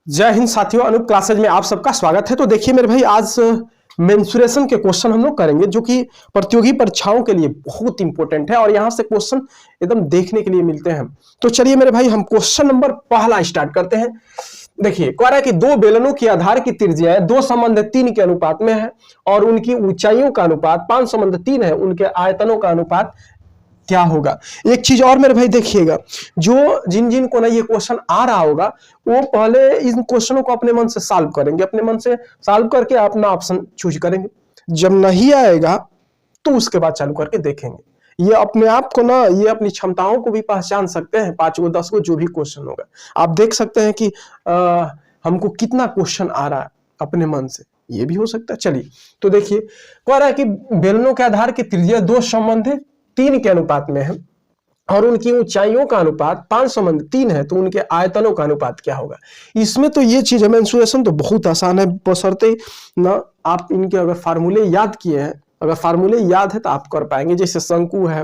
जय हिंद साथियों, अनूप क्लासेज में आप सबका स्वागत है। तो देखिए मेरे भाई, आज मेंसुरेशन के क्वेश्चन हम लोग करेंगे जो कि प्रतियोगी परीक्षाओं के लिए बहुत इंपॉर्टेंट है और यहां से क्वेश्चन एकदम देखने के लिए मिलते हैं। तो चलिए मेरे भाई, हम क्वेश्चन नंबर पहला स्टार्ट करते हैं। देखिए कह रहा है कि दो बेलनों की आधार की त्रिज्याएं 2:3 के अनुपात में है और उनकी ऊंचाइयों का अनुपात 5:3 है। उनके आयतनों का अनुपात क्या होगा। एक चीज और मेरे भाई देखिएगा, जो जिन जिन को ना ये क्वेश्चन आ रहा होगा वो पहले इन क्वेश्चनों को अपने मन से सॉल्व करेंगे, अपने मन से सॉल्व करके अपना ऑप्शन चूज करेंगे। जब नहीं आएगा तो उसके बाद चालू करके देखेंगे। ये अपने आप को ना, ये अपनी क्षमताओं को भी पहचान सकते हैं। 5 गो 10 गो जो भी क्वेश्चन होगा आप देख सकते हैं कि हमको कितना क्वेश्चन आ रहा है अपने मन से, ये भी हो सकता है। चलिए तो देखिए, कह रहा है कि बेलनों के आधार की त्रिज्या 2:3 के अनुपात में है और उनकी ऊंचाइयों का अनुपात 5:3 है, तो उनके आयतनों का अनुपात क्या होगा। इसमें तो ये चीज है, मेंसुरेशन तो बहुत आसान है, बशर्ते ना आप इनके अगर फार्मूले याद किए हैं। अगर फार्मूले याद है तो आप कर पाएंगे। जैसे शंकु है,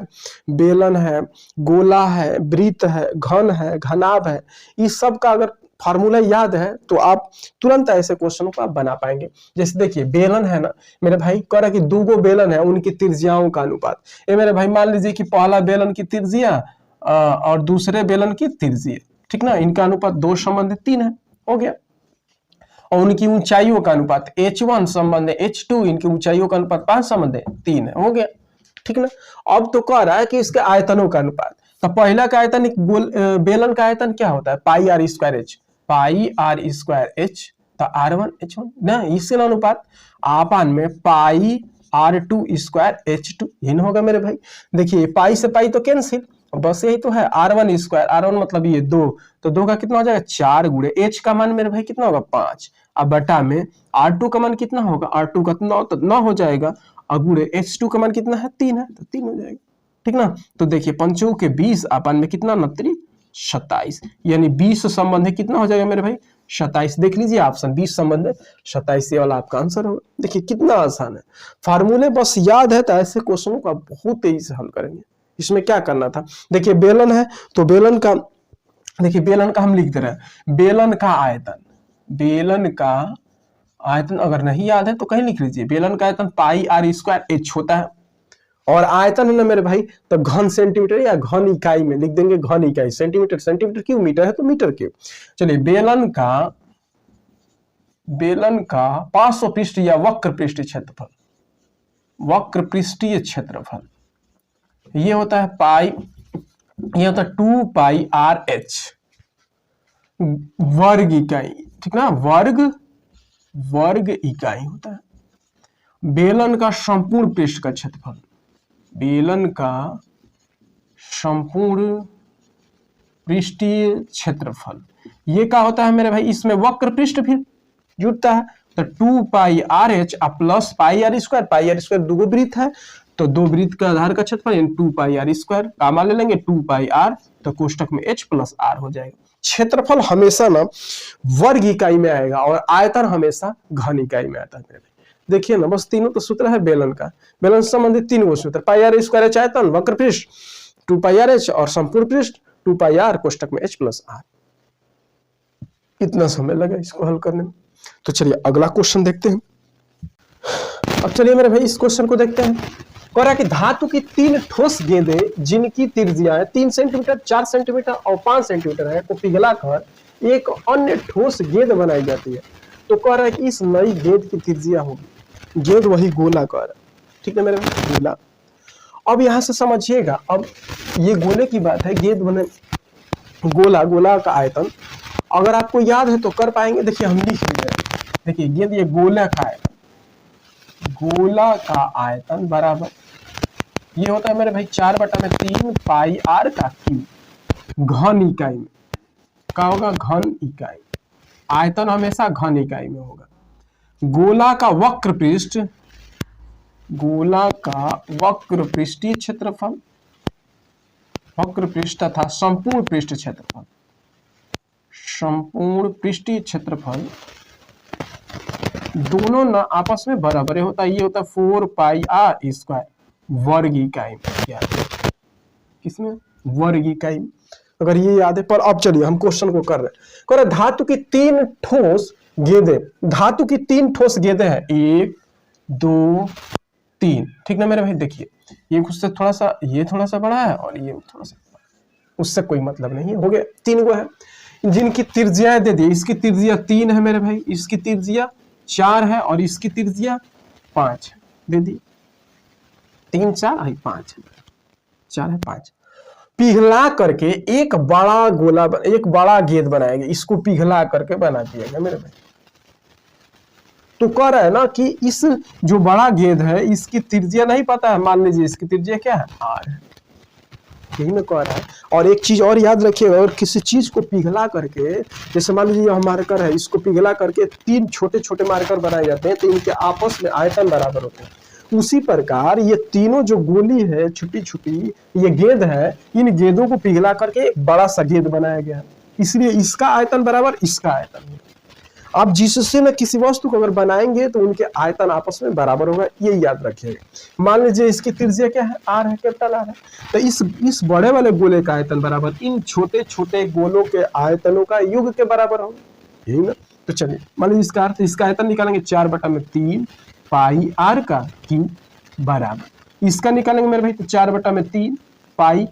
बेलन है, गोला है, वृत्त है, घन है, घनाभ है, इस सब का अगर फार्मूला याद है तो आप तुरंत ऐसे क्वेश्चनों को आप बना पाएंगे। जैसे देखिए बेलन है ना मेरे भाई, कह रहा कि 2 गो बेलन है, उनकी त्रिज्याओं का अनुपात। ये मेरे भाई मान लीजिए कि पहला बेलन की त्रिज्या और दूसरे बेलन की त्रिज्या, ठीक ना, इनका अनुपात 2:3 है, हो गया। और उनकी ऊंचाइयों का अनुपात h1 संबंध h2, इनकी ऊंचाइयों का अनुपात 5:3 है, हो गया, ठीक ना। अब तो कह रहा है कि इसके आयतनों का अनुपात। तो पहला का आयतन बेलन का आयतन क्या होता है, pi r square h, pi r square h, तो R1 H1 ना, इसके अनुपात आपन में पाई R2 स्क्वायर H2 ये ना होगा मेरे भाई। देखिए पाई से पाई तो कैंसिल, बस यही तो है। R1 स्क्वायर, R1 मतलब ये 2, तो 2 का कितना हो जाएगा 4 गुणे H का मान मेरे भाई कितना होगा 5, अब बटा में R2 का मान कितना होगा, R2 का 9, तो 9 हो जाएगा, और गुणे H2 का मान कितना है 3 है, तो 3 हो जाएगा, ठीक ना। तो देखिए 5 के 20, अपन में कितना 27, यानी 20 संबंध कितना हो जाएगा मेरे भाई 27। देख लीजिए ऑप्शन 20 संबंध 27 वाला आपका आंसर होगा। देखिए कितना आसान है, फार्मूले बस याद है तो ऐसे क्वेश्चनों को आप बहुत तेजी से हल करेंगे। इसमें क्या करना था, देखिए बेलन है तो बेलन का, देखिए बेलन का हम लिख दे रहे हैं, बेलन का आयतन, बेलन का आयतन अगर नहीं याद है तो कहीं लिख लीजिए। बेलन का आयतन पाई आर स्क्वायर एच होता है और आयतन है ना मेरे भाई तो घन सेंटीमीटर या घन इकाई में लिख देंगे, घन इकाई सेंटीमीटर, सेंटीमीटर क्यूब, मीटर है तो मीटर क्यूब। चलिए बेलन का 500 पृष्ठ या वक्र पृष्ठ क्षेत्रफल, वक्र पृष्ठीय क्षेत्रफल ये होता है पाई, ये होता है 2 पाई आर एच वर्ग इकाई, ठीक ना, वर्ग इकाई होता है। बेलन का संपूर्ण पृष्ठ का क्षेत्रफल, बेलन का संपूर्ण पृष्ठीय क्षेत्रफल ये क्या होता है मेरे भाई, इसमें वक्र पृष्ठ भी जुड़ता है। तो 2 pi r h plus pi r square, pi r square 2 गो वृत्त है तो 2 वृत्त का आधार का क्षेत्रफल यानी 2 पाई आर स्क्वायर, कामा ले लेंगे 2 पाई आर, तो कोष्टक में h प्लस आर हो जाएगा। क्षेत्रफल हमेशा ना वर्ग इकाई में आएगा और आयतन हमेशा घन इकाई में आता है मेरे भाई। देखिए ना, बस तीनों तो सूत्र है बेलन का, बेलन से संबंधित 3 गो सूत्र, पाई आर स्क्वायर एच आयतन, वक्र पृष्ठ 2 पाई आर एच और संपूर्ण पृष्ठ 2 पाई आर, कोष्टक में h प्लस आर। इतना समय लगा इसको हल करने में। तो चलिए अगला क्वेश्चन देखते हैं। अब चलिए मेरे भाई इस क्वेश्चन को देखते हैं। कह रहा है कि धातु की 3 ठोस गेंदें जिनकी त्रिज्याएं 3 सेंटीमीटर, 4 सेंटीमीटर और 5 सेंटीमीटर है को पिघलाकर एक अन्य ठोस गेंद बनाई जाती है। तो कह रहा है कि इस नई गेंद की त्रिज्या होगी, गेंद वही गोला कह रहा है, ठीक है मेरे भाई, गोला। अब यहां से समझिएगा, अब ये गोले की बात है, गेंद बने गोला, गोला का आयतन अगर आपको याद है तो कर पाएंगे। देखिए हम लिख रहे हैं, देखिए गेंद ये गोला का आयतन, गोला का आयतन बराबर ये होता है मेरे भाई 4/3 पाई आर का क्यूब, घन इकाई में क्या होगा, घन इकाई, आयतन हमेशा घन इकाई में होगा। गोला का वक्र पृष्ठ, गोला का वक्र पृष्ठीय क्षेत्रफल, वक्र पृष्ठ तथा संपूर्ण पृष्ठ क्षेत्रफल, संपूर्ण पृष्ठीय क्षेत्रफल दोनों ना आपस में बराबर होता है। ये होता है 4 पाई आर स्क्वायर वर्ग इकाई में, क्या किसमें वर्ग इकाई। अगर ये याद है। पर अब चलिए हम क्वेश्चन को कर रहे हैं। कह रहे धातु की 3 ठोस गेंदें, धातु की 3 ठोस गेंदें हैं, 1 2 3, ठीक ना मेरे भाई। देखिए ये उससे थोड़ा सा, ये थोड़ा सा बड़ा है और ये थोड़ा सा, उससे कोई मतलब नहीं है, हो गया 3 गो है जिनकी त्रिज्याएं दे दी। इसकी त्रिज्या 3 है मेरे भाई, इसकी त्रिज्या 4 है और इसकी त्रिज्या 5 है, दे दी 3 4 5 है, 4 है 5। पिघला करके एक बड़ा गोला, एक बड़ा गेंद बनाएंगे, इसको पिघला करके बना दिएगा मेरे भाई। तो कह रहा है ना कि इस जो बड़ा गेंद है इसकी त्रिज्या नहीं पता है, मान लीजिए इसकी त्रिज्या क्या है, r है, यही में कह रहा है। और एक चीज और याद रखिएगा, और किसी चीज को पिघला करके, जैसे मान लीजिए यह मार्कर है, इसको पिघला करके 3 छोटे छोटे मार्कर बनाए जाते हैं तो इनके आपस में आयतन बराबर होते हैं। उसी प्रकार ये तीनों जो गोली है छोटी छोटी, ये गेंद है, इन गेंदों को पिघला करके एक बड़ा सा गेंद बनाया गया है, इसलिए इसका आयतन बराबर इसका आयतन है। आप जिससे न किसी वस्तु को अगर बनाएंगे तो उनके आयतन आपस में बराबर होगा, ये याद रखिएगा। मान लीजिए इसकी त्रिज्या क्या है, r है, कैपिटल R है, तो इस बड़े वाले गोले का आयतन बराबर इन छोटे छोटे गोलों के आयतनों का योग के बराबर होगा, यही ना। तो चलिए मान लीजिए इसका अर्थ, इसका आयतन निकालेंगे 4/3 पाई r का क्यूब बराबर, इसका निकालेंगे मेरे भाई तो 4/3 पाई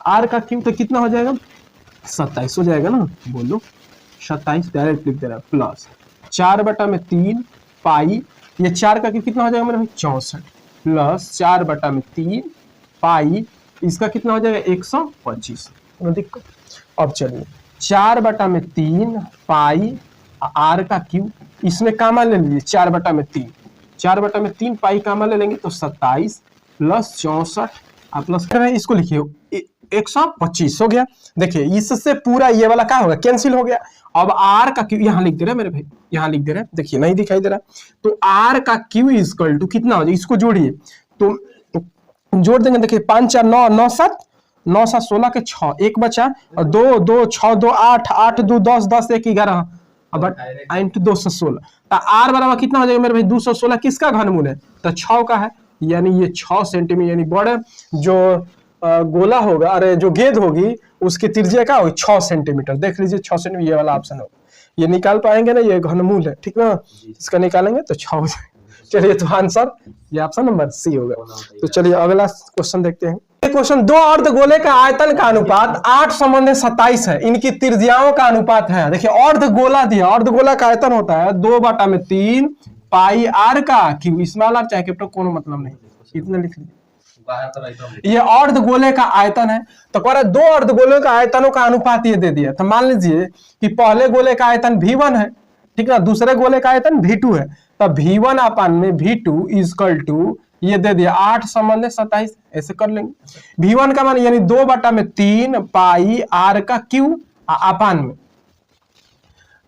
r का क्यूब, तो कितना हो जाएगा, 27 हो जाएगा ना, बोलो 27, डायरेक्ट लिख दे रहा है, प्लस 4/3 पाई, ये 4 का कितना हो जाएगा मेरे भाई 64, प्लस 4/3 पाई, इसका कितना हो जाएगा 125, दिक्कत। अब चलिए 4/3 पाई r का क्यूब, इसमें कामा ले लीजिए 4/3, 4/3 पाई कामा ले लेंगे तो 27 प्लस 64 प्लस इसको लिखिए 125 हो गया। देखिए इससे पूरा ये वाला क्या होगा, कैंसिल हो गया। अब r का क्यू यहां लिख दे रहे हैं मेरे भाई, यहां लिख दे रहे हैं, देखिए नहीं दिखाई दे रहा, तो r का क्यू इक्वल टू कितना हो जाए, इसको जोड़िए तो जोड़ देंगे, देखिए 5 4 9 9 7 9 7 16 के 6, एक बचा और 2 2 6 2 8 8 2 10 10 1 11, अब 216, तो r बराबर कितना हो जाएगा मेरे भाई 216, किसका घनमूल है, तो 6 का है, यानी ये 6 सेंटीमीटर, यानी बड़े जो गोला होगा, अरे जो गेंद होगी उसकी त्रिज्या क्या होगी 6 सेंटीमीटर, देख लीजिए 6 सेंटीमीटर, ये वाला ऑप्शन होगा, ये निकाल पाएंगे ना, ये घनमूल है, ठीक ना, इसका निकालेंगे तो 6 हो जाएगा। चलिए तो आंसर ये ऑप्शन नंबर सी होगा। तो चलिए अगला क्वेश्चन देखते हैं। क्वेश्चन, 2 अर्धगोले का आयतन का अनुपात 8 संबंध 27 है, इनकी त्रिज्याओं का अनुपात है। देखिए अर्धगोला दिया, अर्धगोला का आयतन होता है 2/3 पाई r का क्यूब, स्मॉल r चाहे कैपिटल कोनो मतलब नहीं, इतना लिख लीजिए, ये अर्धगोले का आयतन है। तो कह रहा 2 अर्धगोले का आयतनों का अनुपात ये दे दिया, तो मान लीजिए कि पहले गोले का आयतन v1 है, ठीक है, दूसरे गोले का आयतन v2 है, तो v1 अपन में v2 इक्वल टू ये दे दिया 8 संबंध 27, ऐसे कर लेंगे। v1 का मान यानी 2/3 पाई r का क्यूब अपान में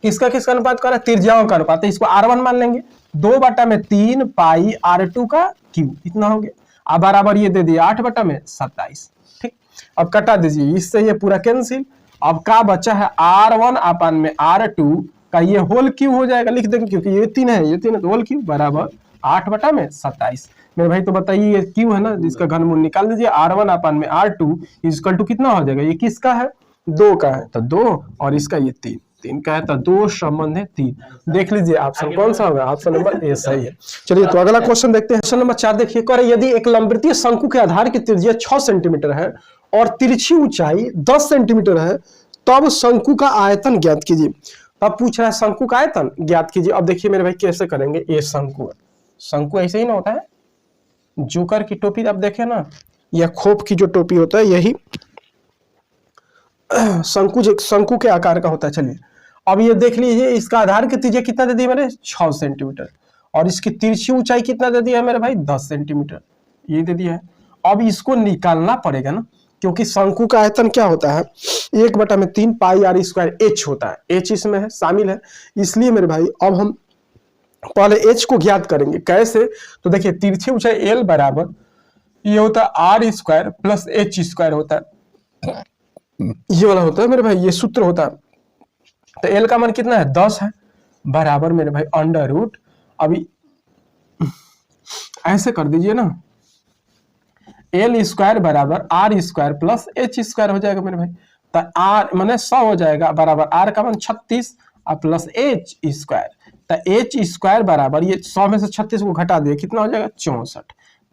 किसका किसका अनुपात कर रहा है, त्रिज्याओं का अनुपात, इसको r1 मान लेंगे, 2/3 पाई r2 का क्यूब, इतना हो गया, अब बराबर ये दे दिया 8/27, ठीक। अब कटा दीजिए, इससे ये पूरा कैंसिल, अब का बचा है r1 अपन में r2 का ये होल क्यूब हो जाएगा, लिख देंगे क्योंकि ये 3 है, ये 3 है तो होल क्यूब बराबर 8/27 मेरे भाई। तो बताइए ये क्यू है ना, जिसका घनमूल निकाल दीजिए, r1 अपन में r2 इक्वल टू कितना हो जाएगा, ये किसका है 2 का है, तो 2 और इसका ये 3 का है, तो 2 संबंध है 3, देख लीजिए ऑप्शन कौन सा होगा, ऑप्शन नंबर ए सही है। चलिए तो अगला क्वेश्चन देखते हैं। क्वेश्चन नंबर 4 देखिए, कह रहे यदि एक लंबवृत्तीय शंकु के आधार की त्रिज्या 6 सेंटीमीटर है और तिरछी ऊंचाई 10 सेंटीमीटर है, तब शंकु का आयतन ज्ञात कीजिए। तब पूछ रहा है शंकु का आयतन ज्ञात कीजिए। अब देखिए मेरे भाई कैसे करेंगे, ये शंकु है, शंकु ऐसे ही ना होता है, जोकर की टोपी आप देखे ना, या खोप की जो टोपी होता है यही शंकु के आकार का होता है। चलिए अब ये देख लीजिए, इसका आधार की त्रिज्या कितना दे दी मैंने 6 सेंटीमीटर और इसकी तिरछी ऊंचाई कितना दे दिया है मेरे भाई 10 सेंटीमीटर, ये दे दिया है। अब इसको निकालना पड़ेगा ना, क्योंकि शंकु का आयतन क्या होता है 1/3 पाई r स्क्वायर h होता है, h इसमें है शामिल है, इसलिए मेरे भाई अब हम पहले h को ज्ञात करेंगे। कैसे, तो देखिए तिरछी ऊंचाई l बराबर ये होता है r square plus h square होता है, ये वाला होता है मेरे भाई, ये सूत्र होता है। तो l का मान कितना है 10 है, बराबर मेरे भाई अंडर रूट, अभी ऐसे कर दीजिए ना, l स्क्वायर बराबर r square plus h square हो जाएगा मेरे भाई। तो आर मैंने 100 हो जाएगा बराबर आर का मान 36 और प्लस एच स्क्वायर। तो एच स्क्वायर बराबर ये 100 में से 36 को घटा दिए कितना हो जाएगा 64।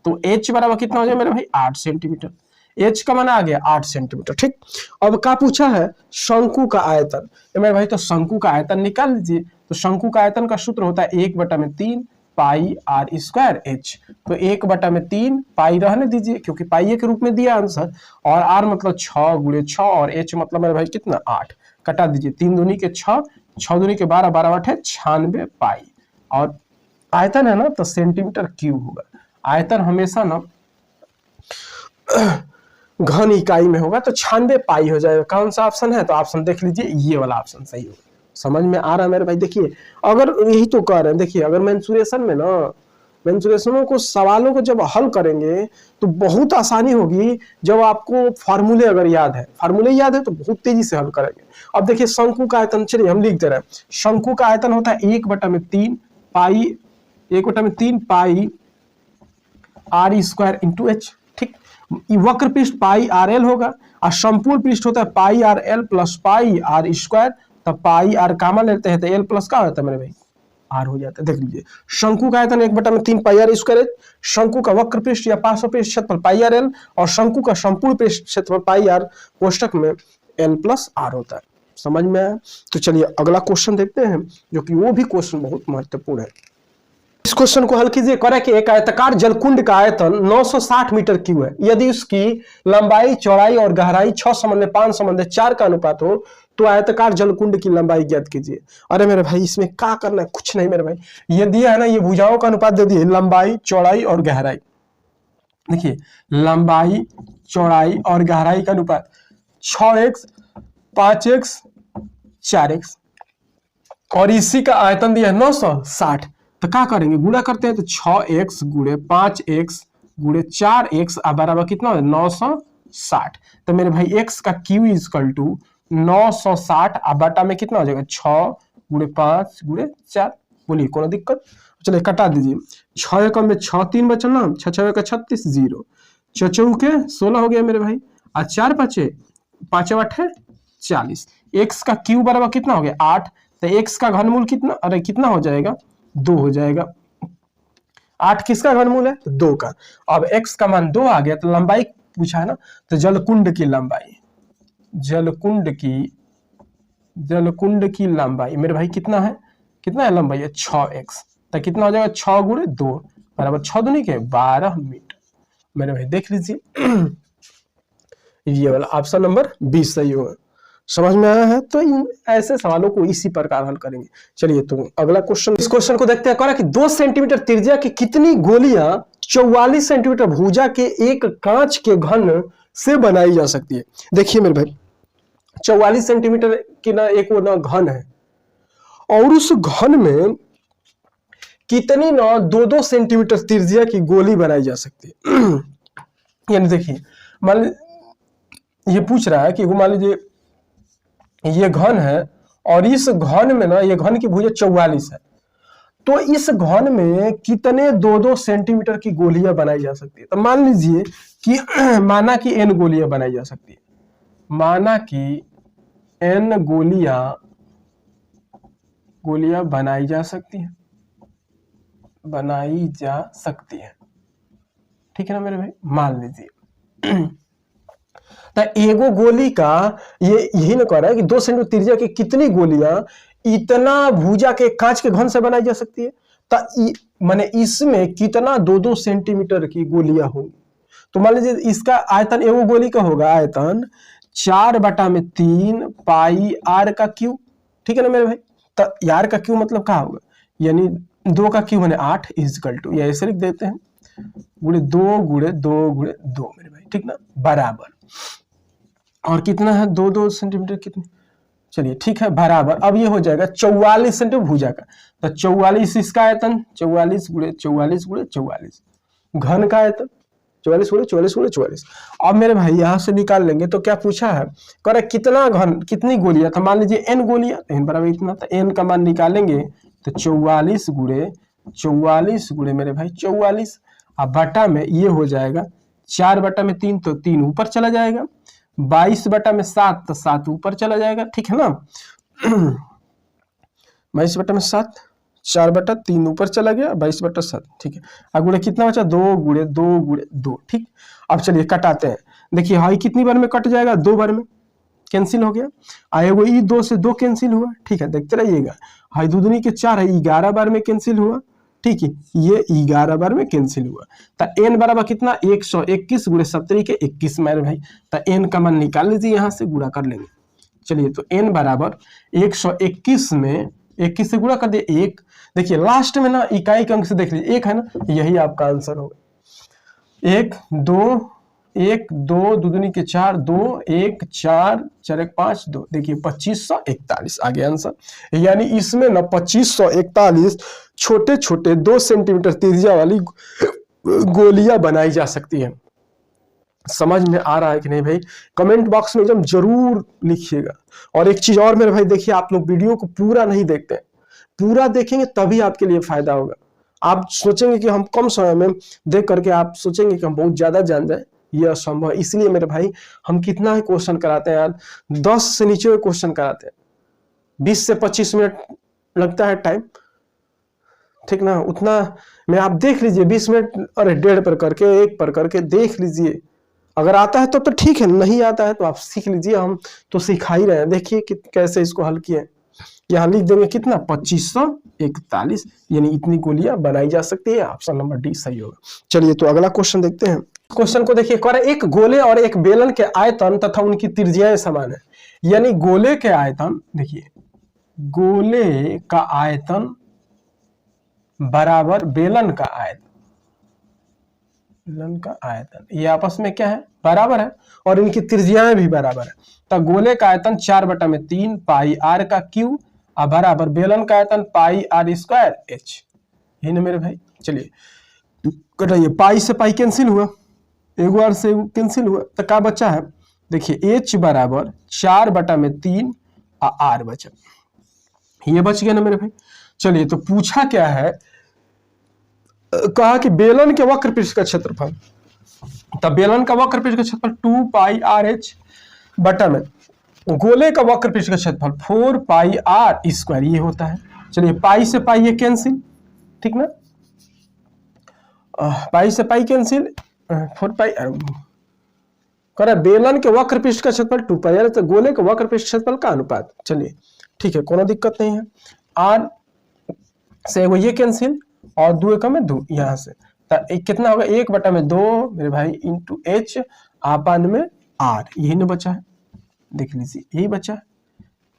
तो एच बराबर कितना हो जाएगा मेरे भाई 8 सेंटीमीटर। एच का मान आ गया 8 सेंटीमीटर। ठीक, अब क्या पूछा है शंकु का आयतन। मेरे भाई तो शंकु का आयतन निकाल लीजिए। तो शंकु का आयतन का सूत्र होता है 1/3 पाई आर स्क्वायर एच। तो 1/3 पाई रहने दीजिए क्योंकि पाई के रूप में दिया आंसर, और आर मतलब 6 गुणे 6 और एच मतलब मेरे भाई कितना 8। कटा दीजिए 3 दूनी के 6, 6 दूनी के 12, 12 8 96 पाई। और आयतन है ना तो सेंटीमीटर क्यूब होगा। आयतन हमेशा ना घन इकाई में होगा, तो 96 पाई हो जाएगा। कौन सा ऑप्शन है? तो ऑप्शन देख लीजिए, ये वाला ऑप्शन सही होगा। समझ में आ रहा है मेरे भाई? देखिए अगर यही तो कह रहे हैं, देखिए अगर मेंसुरेशन में ना मेंसुरेशनों को सवालों को जब हल करेंगे तो बहुत आसानी होगी। जब आपको फार्मूले अगर याद है, फार्मूले याद है तो बहुत तेजी से हल करेंगे। अब देखिए शंकु का आयतन, चलिए हम लिख दे रहे हैं। शंकु का आयतन होता है 1/3 पाई, 1/3 पाई आर स्क्वायर इंटू एच। ठीक, वक्र पृष्ठ पाई आर एल होगा और संपूर्ण पृष्ठ होता है pi r l plus pi r square. तब पाई आर कामा लेते हैं तो एल प्लस का होता है मेरे भाई आर हो जाता है। देख लीजिए शंकु का आयतन 1/3 पाई आर स्क्वायर, शंकु का वक्र पृष्ठ या पार्श्व पृष्ठ क्षेत्रफल पाई आर एल, और शंकु का संपूर्ण पृष्ठ क्षेत्रफल पाई आर कोष्टक में एल प्लस आर होता है। समझ में आया? तो चलिए अगला क्वेश्चन देखते हैं, जो कि वो भी क्वेश्चन बहुत महत्वपूर्ण है। इस क्वेश्चन को हल कीजिए। करें कि एक आयताकार जलकुंड का आयतन 960 मीटर क्यूब है। यदि उसकी लंबाई, चौड़ाई और गहराई 6:5:4 का अनुपात हो तो आयताकार जलकुंड की लंबाई ज्ञात कीजिए। अरे मेरे भाई इसमें क्या करना है? कुछ नहीं मेरे भाई, ये दिया है ना, ये भुजाओं का अनुपात दे दिए, लंबाई, चौड़ाई और गहराई। देखिए लंबाई, चौड़ाई और गहराई का अनुपात 6x, 5x, 4x, और इसी का आयतन दिया है 960। तो क्या करेंगे? गुणा करते हैं तो 6x गुणे 5x गुणे 4x बराबर कितना हो 960। तो मेरे भाई x का q इक्वल टू 960 बटा में कितना हो जाएगा 6 गुणे 5 गुणे 4। बोलिए कोनो दिक्कत? चलिए कटा दीजिए। 6 एकम में 6 3 बचल ना, 6 6 का 36 0, 6 चौके 16 हो गया मेरे भाई, और 4 5 5 8 40। x का q बराबर कितना हो गया 8। तो x का घनमूल कितना, अरे कितना हो जाएगा 2 हो जाएगा। 8 किसका घनमूल है? तो 2 का। अब x का मान 2 आ गया, तो लंबाई पूछा है ना, तो जलकुंड की लंबाई, जलकुंड की लंबाई मेरे भाई कितना है? कितना है लंबाई है 6x। तो कितना हो जाएगा 6 गुणे 2 बराबर 6 दूनी के 12 मीटर। मेरे भाई देख लीजिए ये वाला ऑप्शन नंबर 20 सही होगा। समझ में आया है? तो इन ऐसे सवालों को इसी प्रकार हल करेंगे। चलिए तो अगला क्वेश्चन, इस क्वेश्चन को देखते हैं। कह रहा है कि 2 सेंटीमीटर त्रिज्या की कितनी गोलियां 44 सेंटीमीटर भुजा के एक कांच के घन से बनाई जा सकती है। देखिए मेरे भाई 44 सेंटीमीटर की ना एक वो ना घन है, और उस घन में कितनी ना 2-2 सेंटीमीटर त्रिज्या की गोली बनाई जा सकती है। यानी देखिए मान ये पूछ रहा है कि मान लीजिए ये घन है, और इस घन में ना, ये घन की भुजा 44 है, तो इस घन में कितने 2-2 सेंटीमीटर की गोलियां बनाई जा सकती है। तो मान लीजिए कि माना कि n गोलियां बनाई जा सकती है, माना कि n गोलियां बनाई जा सकती है, ठीक है ना मेरे भाई? मान लीजिए तो एगो गोली का ये यही ना कह रहा है कि 2 सेंटीमीटर त्रिज्या की कितनी गोलियां इतना भुजा के कांच के घन से बनाई जा सकती है। तो माने इसमें कितना 2-2 सेंटीमीटर की गोलियां होंगी। तो मान लीजिए इसका आयतन एगो गोली का होगा आयतन 4/3 पाई आर का क्यू। ठीक है ना मेरे भाई? तो आर का क्यू मतलब क्या होगा, यानी 2 का क्यू माने 8 इक्वल टू, या ऐसे लिख देते हैं गुणे 2 गुणे 2 गुणे 2 मेरे भाई, ठीक ना, बराबर, और कितना है 2-2 सेंटीमीटर कितने, चलिए ठीक है बराबर। अब ये हो जाएगा 44 सेंटीमीटर भुजा का। तो 44 इसका आयतन 44 गुणे 44 गुणे 44, घन का आयतन 44 गुणे 44 गुणे 44। अब मेरे भाई यहां से निकाल लेंगे तो क्या पूछा है, कह रहा कितना घन, कितनी गोलियां, तो मान लीजिए n गोलियां, तो n बराबर इतना, तो n का मान निकालेंगे तो 44 गुणे मेरे भाई 44, अब बटा में ये हो जाएगा 4/3, तो 3 ऊपर चला जाएगा, 22/7 तो 7 ऊपर चला जाएगा, ठीक है ना। 22/7, 4/3 ऊपर चला गया, 22/7, ठीक है। अब गुणे कितना बचा, 2 ठीक। अब चलिए कटाते हैं। देखिए हाई कितनी बार में कट जाएगा, 2 बार में कैंसिल हो गया। आएगो ई 2 से 2 कैंसिल हुआ, ठीक है, देखते रहिएगा। हाई दूनी के 4 है, 11 बार में कैंसिल हुआ, ठीक है, ये 11 बार में कैंसिल हुआ। तो एन बराबर कितना, 121 गुणे 70 के 21 मेरे भाई। तो एन का मान निकाल लीजिए, यहाँ से गुणा कर लेंगे। चलिए तो एन बराबर 121 में 21 से गुणा कर दिए 1। देखिए लास्ट में ना इकाई के अंक से देख लीजिए 1 है ना, यही आपका आंसर होगा। 1 2 दूनी के 4, 2 1 4 4 1 5 2, देखिए 2541 आ गया आंसर। यानी इसमें ना 2541 छोटे छोटे 2 सेंटीमीटर त्रिज्या वाली गोलियां बनाई जा सकती है। समझ में आ रहा है कि नहीं भाई, कमेंट बॉक्स में एकदम जरूर लिखिएगा। और एक चीज और मेरे भाई, देखिए आप लोग वीडियो को पूरा नहीं देखते, पूरा देखेंगे तभी आपके लिए फायदा होगा। आप सोचेंगे कि हम कम समय में देख करके आप सोचेंगे कि हम बहुत ज्यादा जान जाए, यह असंभव है। इसलिए मेरे भाई हम कितना ही क्वेश्चन कराते हैं यार, 10 से नीचे क्वेश्चन कराते हैं, 20 से 25 मिनट लगता है टाइम, ठीक ना। उतना में आप देख लीजिए, 20 मिनट, अरे 1.5 पर करके 1 पर करके देख लीजिए। अगर आता है तो ठीक है, नहीं आता है तो आप सीख लीजिए, हम तो सिखा ही रहे हैं। देखिए कि कैसे इसको हल किए, यहाँ लिख देंगे कितना, 2541, यानी इतनी गोलियां बनाई जा सकती है। ऑप्शन नंबर डी सही होगा। चलिए तो अगला क्वेश्चन देखते हैं। क्वेश्चन को देखिए, कह रहा है एक गोले और एक बेलन के आयतन तथा उनकी त्रिज्याएं समान है। यानी गोले के आयतन, देखिए गोले का आयतन बराबर बेलन का आयतन, बेलन का आयतन ये आपस में क्या है, बराबर है, और इनकी त्रिज्याएं भी बराबर है। तो गोले का आयतन 4/3 पाई आर का क्यू और बराबर बेलन का आयतन पाई आर स्क्वायर एच, यही ना मेरे भाई। चलिए कटाइए, पाई से पाई कैंसिल हुआ, एक बार से कैंसिल हुआ, तो क्या बचा है, देखिए एच बराबर 4/3 और आर बचा, ये बच गया ना मेरे भाई। चलिए तो पूछा क्या है, कहा कि बेलन के वक्र पृष्ठ का क्षेत्रफल, तब बेलन का वक्र पृष्ठ का क्षेत्रफल 2 पाई आर एच बटा में गोले का वक्र पृष्ठ का क्षेत्रफल 4 पाई आर स्क्वायर, ये होता है। चलिए पाई से पाई ये कैंसिल, ठीक ना, पाई से पाई कैंसिल, 4 पाई कर बेलन के वक्र पृष्ठ का क्षेत्रफल 2 पाई आर, तो गोले के वक्र पृष्ठ क्षेत्रफल का अनुपात। चलिए ठीक है, कोई दिक्कत नहीं है। आर से वो ये कैंसिल और 2 एकम में 2 यहां से, तो कितना होगा, 1/2 मेरे भाई इंटू एच आपन में आर, यही ना बचा है, देख लीजिए यही बचा है।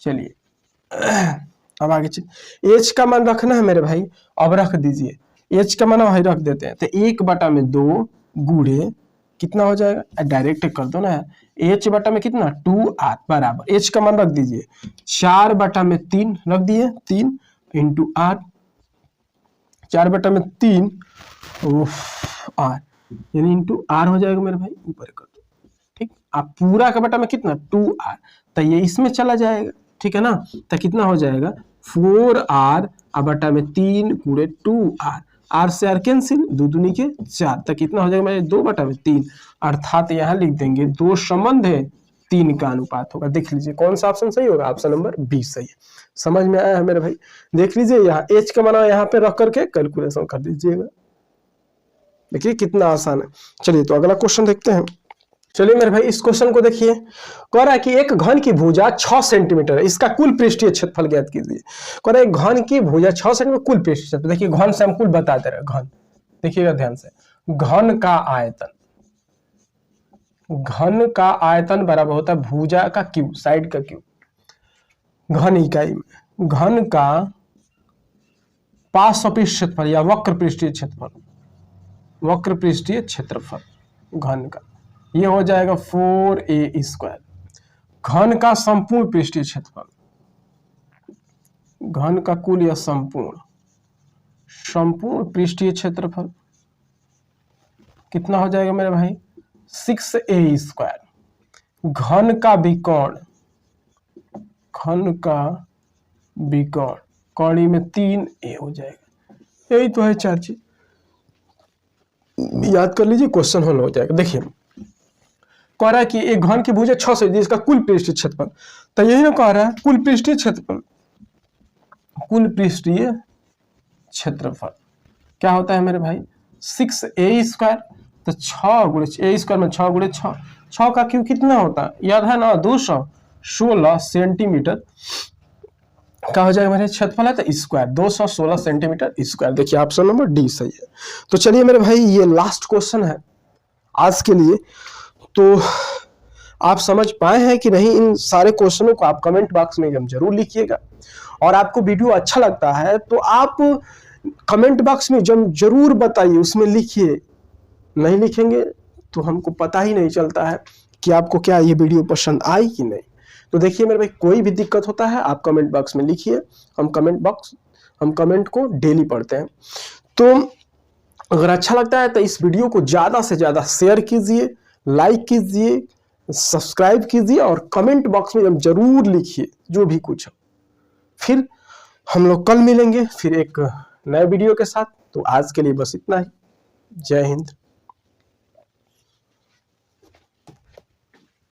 चलिए अब आगे चलिए, एच का मान रखना है मेरे भाई, अब रख दीजिए, एच का मान भाई रख देते हैं, तो 1/2 गुणे कितना हो जाएगा, डायरेक्ट कर दो ना, एच बटा में कितना 2r बराबर, एच का मान रख दीजिए 4/3 रख दिए, 3 इंटू आर, 4/3 आर, यानी इंटू आर हो जाएगा मेरे भाई, ऊपर कर दो, ठीक। आप पूरा का बटा में कितना 2r, तो ये इसमें चला जाएगा, ठीक है ना, तो कितना हो जाएगा 4r बटा में 3 गुणे 2r, आर से आर कैंसिल, 2 दूनी के 4, तक कितना हो जाएगा मेरे 2/3, अर्थात यहाँ लिख देंगे 2 संबंध है 3 का अनुपात होगा। देख लीजिए कौन सा ऑप्शन सही होगा, ऑप्शन नंबर बी सही है। समझ में आया है मेरे भाई, देख लीजिए यहाँ एच का मान यहाँ पे रख करके कैलकुलेशन कर दीजिएगा, देखिए कितना आसान है। चलिए तो अगला क्वेश्चन देखते हैं। चलिए मेरे भाई इस क्वेश्चन को देखिए, कह रहा है कि एक घन की भुजा 6 सेंटीमीटर है, इसका कुल पृष्ठीय क्षेत्रफल ज्ञात कीजिए। कह रहा है घन की भुजा 6 सेंटीमीटर, कुल पृष्ठीय क्षेत्रफल, देखिए घन से हम कुल बता दे रहे हैं, घन देखिएगा ध्यान से, घन का आयतन, घन का आयतन बराबर होता है भुजा का क्यू, साइड का क्यू, घन इकाई में घन का पार्श्व पृष्ठ क्षेत्रफल या वक्र पृष्ठीय क्षेत्रफल, वक्र पृष्ठीय क्षेत्रफल घन का, ये हो जाएगा 4a²। घन का संपूर्ण पृष्ठीय क्षेत्रफल, घन का कुल या संपूर्ण पृष्ठीय क्षेत्रफल कितना हो जाएगा मेरे भाई 6a²। घन का विकर्ण, घन का विकर्ण, कौड़ी में 3a हो जाएगा, यही तो है 4 चीज, याद कर लीजिए, क्वेश्चन हल हो जाएगा। देखिए कह रहा है कि एक घन की भुजा 6 से जिसका कुल पृष्ठीय क्षेत्रफल, तो यही ना कह रहा है कुल पृष्ठीय क्षेत्रफल, कुल पृष्ठीय क्षेत्रफल क्या होता है मेरे भाई 6a²। तो 6 गुणे a² में 6 गुणे 6, 6 का क्यों कितना होता है याद है ना 216 सेंटीमीटर क्या हो जाएगा मेरे क्षेत्रफल है, तो स्क्वायर 216 सेंटीमीटर स्क्वायर। देखिए ऑप्शन नंबर डी सही है। तो चलिए मेरे भाई ये लास्ट क्वेश्चन है आज के लिए। तो आप समझ पाए हैं कि नहीं, इन सारे क्वेश्चनों को आप कमेंट बॉक्स में एकदम जरूर लिखिएगा। और आपको वीडियो अच्छा लगता है तो आप कमेंट बॉक्स में जरूर बताइए, उसमें लिखिए। नहीं लिखेंगे तो हमको पता ही नहीं चलता है कि आपको क्या ये वीडियो पसंद आई कि नहीं। तो देखिए मेरे भाई कोई भी दिक्कत होता है आप कमेंट बॉक्स में लिखिए, हम कमेंट को डेली पढ़ते हैं। तो अगर अच्छा लगता है तो इस वीडियो को ज़्यादा से ज़्यादा शेयर कीजिए, लाइक कीजिए, सब्सक्राइब कीजिए और कमेंट बॉक्स में जरूर लिखिए जो भी कुछ हो। फिर हम लोग कल मिलेंगे फिर एक नए वीडियो के साथ। तो आज के लिए बस इतना ही। जय हिंद।